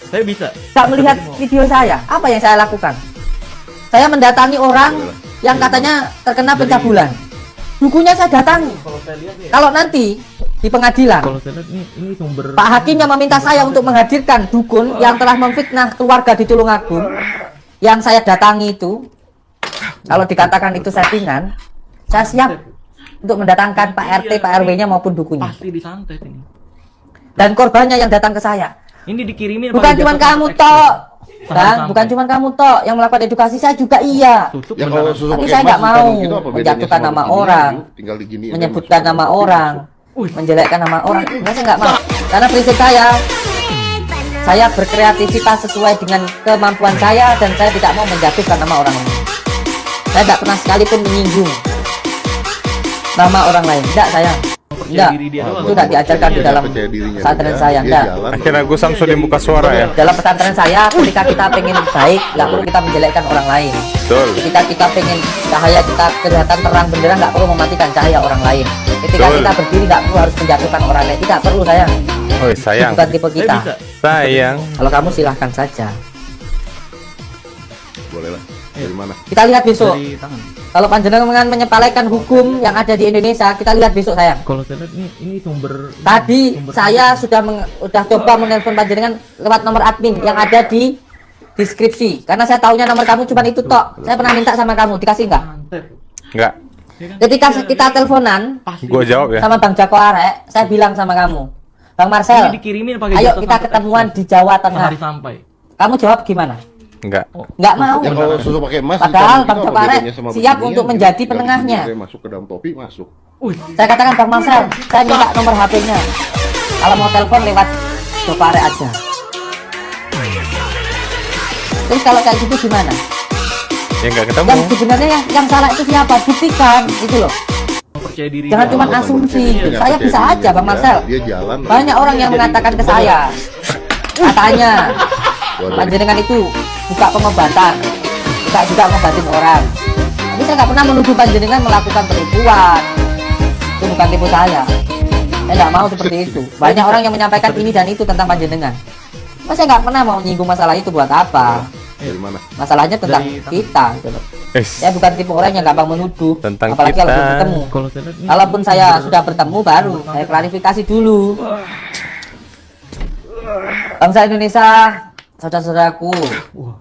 Saya bisa. Nggak melihat video saya, apa yang saya lakukan? Saya mendatangi orang yang katanya terkena pencabulan. Dukunya saya datangi. Kalau nanti di pengadilan, Kalau saya lihat ini sumber Pak Hakim yang meminta saya untuk menghadirkan dukun yang telah memfitnah keluarga di Tulungagung yang saya datangi itu, kalau dikatakan itu settingan, saya siap untuk mendatangkan Pak RT, Pak RW-nya maupun dukunnya. pasti disantet ini. Dan korbannya yang datang ke saya. Ini dikirimin Bukan pakai cuma jasa kamu kontak toh, ekspres. Bang. Sampai. Bukan cuma kamu toh yang melakukan edukasi, saya juga iya. Susuk Ya beneran. kalau susu Tapi pakai saya nggak emas, mau gitu, apa bedanya menjatuhkan sama nama beginian, orang, Ju? Tinggal diginiin aja, menyebutkan masuk nama ke dalam orang, Wih. menjelekkan nama orang. Enggak, saya nggak mau. Karena prinsip saya berkreativitas sesuai dengan kemampuan saya dan saya tidak mau menjatuhkan nama orang lain. Saya tidak pernah sekalipun menyinggung nama orang lain. Tidak, saya. Enggak, Diri dia doang. itu tidak diajarkan di Dia dalam percaya dirinya pesantren dia, saya. dia Enggak. jalan. Akhirnya Gus Samsudin buka suara ya. Dalam pesantren saya, ketika kita pengen baik, nggak perlu kita menjelekkan orang lain. Betul. Ketika kita pengen cahaya kita kelihatan terang benderang, nggak perlu mematikan cahaya orang lain. Ketika Betul. kita berdiri, nggak perlu harus menjatuhkan orang lain. Tidak perlu, sayang. Oh sayang. Bukan tipe Saya kita. bisa. Sayang. Kalau kamu silahkan saja. Boleh lah. Dari mana? Kita lihat besok. Dari tangan. Kalau panjenengan menyepelekan hukum yang ada di Indonesia, kita lihat besok, sayang. Kalau saya lihat ini sumber Tadi sumber saya sudah coba menelpon panjenengan lewat nomor admin yang ada di deskripsi. Karena saya tahunya nomor kamu cuma itu tok. Saya pernah minta sama kamu, dikasih nggak? santet. Enggak. Ya kan? Ketika kita teleponan Pasti Gua jawab ya. sama Bang Jako Arek, saya bilang sama kamu, Bang Ini Marcel, dikirimin pakai ayo jasa kita kontak ketemuan ekspres. di Jawa Tengah. Sehari sampai. Kamu jawab gimana? Enggak. Nggak mau. Ya kalau susu pakai emas, Padahal ditanam Bang gitu, Jako apa Arek bedanya sama siap beginian, untuk Ju? menjadi Tinggal penengahnya. diginiin aja, masuk ke dalam topi, masuk. Wih. Saya katakan Bang Marcel, saya minta nomor HP-nya. Kalau mau telepon lewat Jako Arek aja. Terus kalau kayak gitu gimana? Ya enggak ketemu. Yang sebenarnya yang salah itu siapa? Buktikan, itu loh. Percaya diri. Jangan dia. cuma Kalau asumsi. dia nggak Saya percaya bisa dirinya aja, Bang dia, Marcel. Dia jalan. Banyak orang yang mengatakan ke saya, katanya Boleh. panjenengan itu buka pengobatan, buka juga ngobatin orang. Tapi saya nggak pernah menuduh panjenengan melakukan penipuan. Itu bukan tipu saya. Saya nggak mau seperti itu. Banyak orang yang menyampaikan ini dan itu tentang panjenengan. Mas saya nggak pernah mau menyinggung masalah itu buat apa? Dari mana? Masalahnya tentang Dari- kita. Gitu loh. Saya bukan tipe orang yang gampang menuduh. Tentang apalagi kalau kita. belum ketemu. Kalau saya lihat ini Kalaupun saya sudah bertemu baru saya klarifikasi dulu. Bangsa Indonesia, saudara-saudaraku,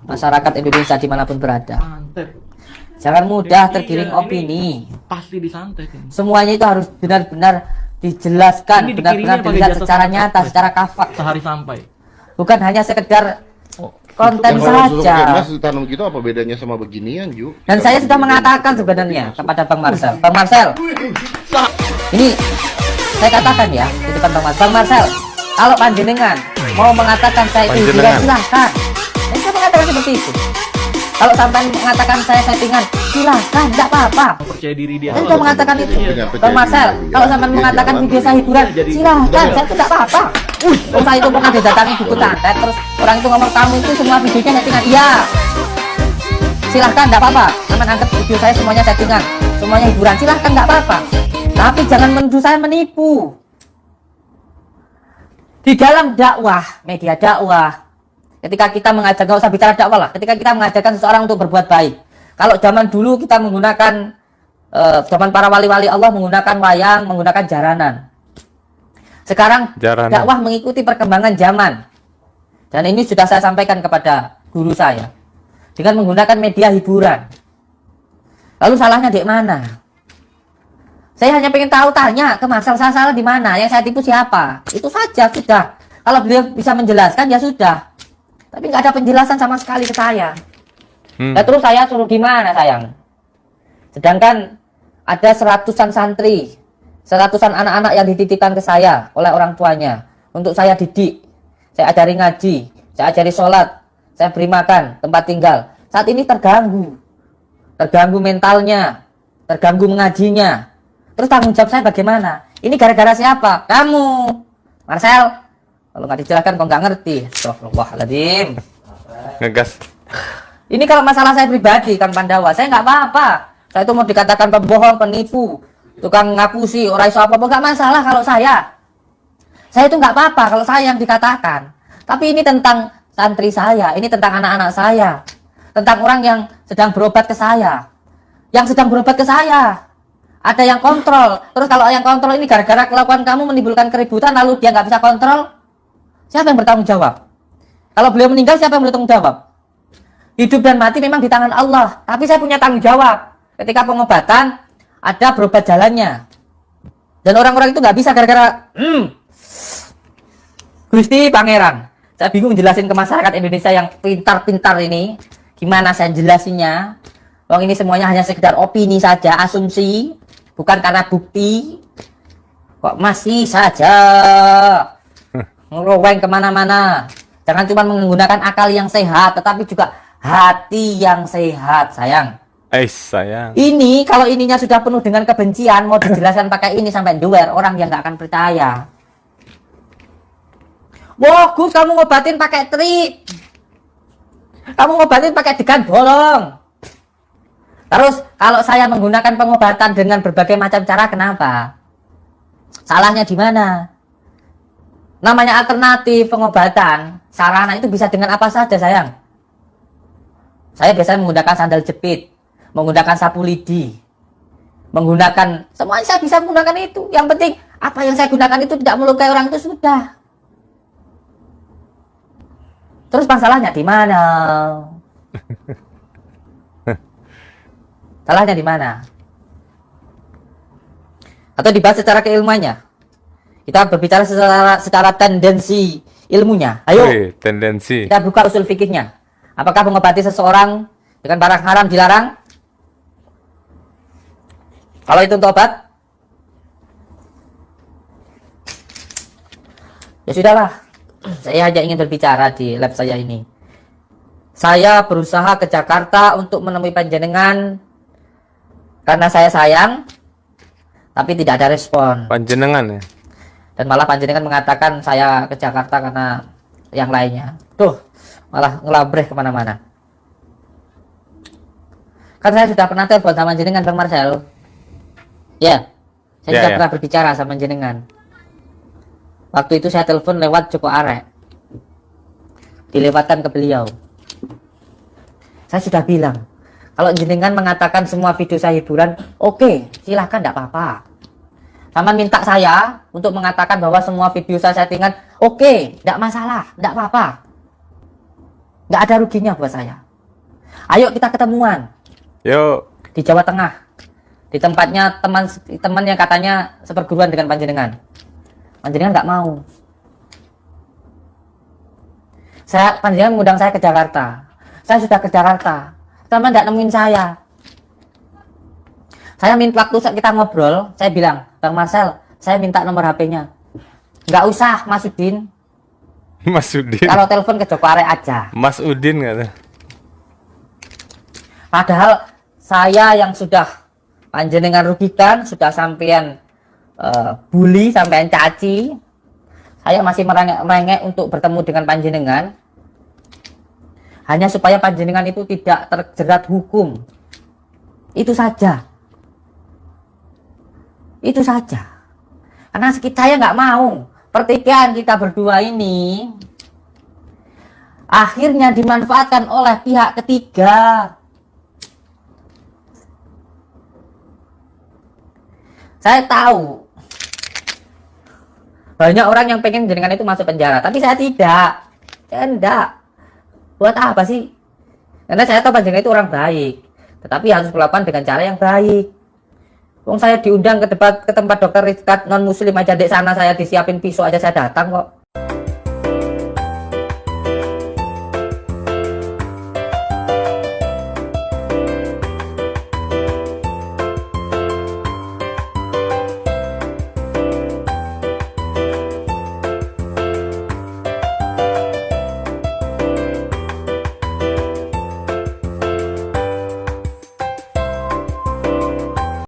masyarakat Indonesia dimanapun berada, santet. jangan mudah tergiring opini. Pasti disantet ini. Semuanya itu harus benar-benar dijelaskan, Ini benar-benar dikirimin pakai dilihat jasa secara kontak nyata, ekspres. secara kafak, Sehari sampai. bukan hanya sekedar Oh. konten Ya kalau susu pakai emas saja. ditanam gitu, apa bedanya sama beginian, Ju? Dan saya sudah mengatakan sebenarnya kepada Bang Marcel, Bang Marcel, ini saya katakan ya di depan Bang Marcel, Bang Marcel, kalau panjenengan mau mengatakan saya itu hiburan, Panjenengan. silahkan. Saya mengatakan seperti itu. Kalau sampai mengatakan saya settingan, silahkan, tidak apa-apa. Percaya diri dia. Saya sudah mengatakan itu. Dengan percaya Bang Marcel, diri dia. kalau sampai Dia mengatakan jalan video saya hiburan, jadi- silahkan, saya itu tidak apa-apa. Kalau saya itu pernah didatangi buku santet, terus orang itu ngomong kamu itu semua videonya settingan, iya. Silahkan, tidak apa-apa. Sampai anggap video saya semuanya settingan, semuanya hiburan, silahkan, tidak apa-apa. Tapi jangan menuduh saya menipu. Di dalam dakwah, media dakwah, ketika kita mengajak, nggak usah bicara dakwah lah, ketika kita mengajarkan seseorang untuk berbuat baik. Kalau zaman dulu kita menggunakan, zaman para wali-wali Allah menggunakan wayang, menggunakan jaranan. Sekarang Jaranan. dakwah mengikuti perkembangan zaman. Dan ini sudah saya sampaikan kepada guru saya. Dengan menggunakan media hiburan. Lalu salahnya di mana? Saya hanya pengen tahu, tanya ke Marcel, saya salah di mana, yang saya tipu siapa. Itu saja, sudah. Kalau beliau bisa menjelaskan, ya sudah. Tapi nggak ada penjelasan sama sekali ke saya. Ya terus saya suruh gimana, sayang? Sedangkan ada seratusan santri, seratusan anak-anak yang dititipkan ke saya oleh orang tuanya. Untuk saya didik, saya ajari ngaji, saya ajari sholat, saya beri makan, tempat tinggal. Saat ini terganggu. Terganggu mentalnya, terganggu mengajinya. Terus tanggung jawab saya bagaimana? Ini gara-gara siapa? Kamu, Marcel. Kalau nggak dijelaskan kok nggak ngerti. Astagfirullahaladzim. Ngegas. Ini kalau masalah saya pribadi, Kang Pandawa, saya nggak apa-apa. Saya itu mau dikatakan pembohong, penipu, tukang ngapusi, orang iso apa-apa, nggak masalah kalau saya. Saya itu nggak apa-apa kalau saya yang dikatakan. Tapi ini tentang santri saya, ini tentang anak-anak saya, tentang orang yang sedang berobat ke saya, Ada yang kontrol. Terus kalau yang kontrol ini gara-gara kelakuan kamu menimbulkan keributan, lalu dia nggak bisa kontrol, siapa yang bertanggung jawab? Kalau beliau meninggal, siapa yang bertanggung jawab? Hidup dan mati memang di tangan Allah, tapi saya punya tanggung jawab. Ketika pengobatan, ada berobat jalannya. Dan orang-orang itu nggak bisa gara-gara Gusti Pangeran. Saya bingung jelasin ke masyarakat Indonesia yang pintar-pintar ini. Gimana saya jelasinnya? Wong ini semuanya hanya sekedar opini saja, asumsi, bukan karena bukti. Kok masih saja ngeroweng kemana-mana. Jangan cuma menggunakan akal yang sehat, tetapi juga hati yang sehat, sayang. Sayang. Ini kalau ininya sudah penuh dengan kebencian, mau dijelaskan pakai ini sampai duer, orang yang nggak akan percaya. Wah, Gus, kamu ngobatin pakai trik. Kamu ngobatin pakai degan bolong. Terus kalau saya menggunakan pengobatan dengan berbagai macam cara, kenapa? Salahnya di mana? Namanya alternatif pengobatan, sarana itu bisa dengan apa saja, sayang. Saya biasanya menggunakan sandal jepit, menggunakan sapu lidi, menggunakan, semuanya saya bisa menggunakan itu. Yang penting apa yang saya gunakan itu tidak melukai orang, itu sudah. Terus masalahnya di mana? Salahnya di mana? Atau dibahas secara keilmuannya? Kita berbicara secara tendensi ilmunya. Ayo. Tendensi. Kita buka usul fikihnya. Apakah mengobati seseorang dengan barang haram dilarang? Kalau itu untuk obat? Ya sudahlah. Saya hanya ingin berbicara di lab saya ini. Saya berusaha ke Jakarta untuk menemui panjenengan karena saya sayang, tapi tidak ada respon. Panjenengan ya? Dan malah panjenengan mengatakan saya ke Jakarta karena yang lainnya. Tuh, malah ngelabreh kemana-mana. Kan saya sudah pernah telepon sama jenengan, Bang Marcel. Ya, saya sudah pernah berbicara sama jenengan. Waktu itu saya telepon lewat Joko Arek, dilewatkan ke beliau. Saya sudah bilang, kalau jenengan mengatakan semua video saya hiburan, oke, silahkan, tidak apa-apa. Sama minta saya untuk mengatakan bahwa semua video saya settingan, oke, tidak masalah, tidak apa-apa. Nggak ada ruginya buat saya. Ayo kita ketemuan. Yuk. Di Jawa Tengah, di tempatnya teman yang katanya seperguruan dengan panjenengan. Panjenengan nggak mau. Panjenengan mengundang saya ke Jakarta. Saya sudah ke Jakarta, teman tidak nemuin saya. Saya minta waktu kita ngobrol, saya bilang, Bang Marcel, saya minta nomor HP-nya. Nggak usah, Mas Udin. Mas Udin. Kalau telepon ke Joko Arek aja. Mas Udin nggak? Padahal saya yang sudah panjenengan rugikan, sudah sampean bully, sampean caci, saya masih merengek untuk bertemu dengan panjenengan, hanya supaya panjenengan itu tidak terjerat hukum. Itu saja. Itu saja. Karena saya nggak mau pertikaian kita berdua ini akhirnya dimanfaatkan oleh pihak ketiga. Saya tahu banyak orang yang pengen jenengan itu masuk penjara, tapi saya tidak. Saya enggak. Buat apa sih? Karena saya tahu panjenengan itu orang baik, tetapi harus melakukan dengan cara yang baik. Wong saya diundang ke tempat dokter Rizkat non muslim aja, di sana saya disiapin pisau aja saya datang kok.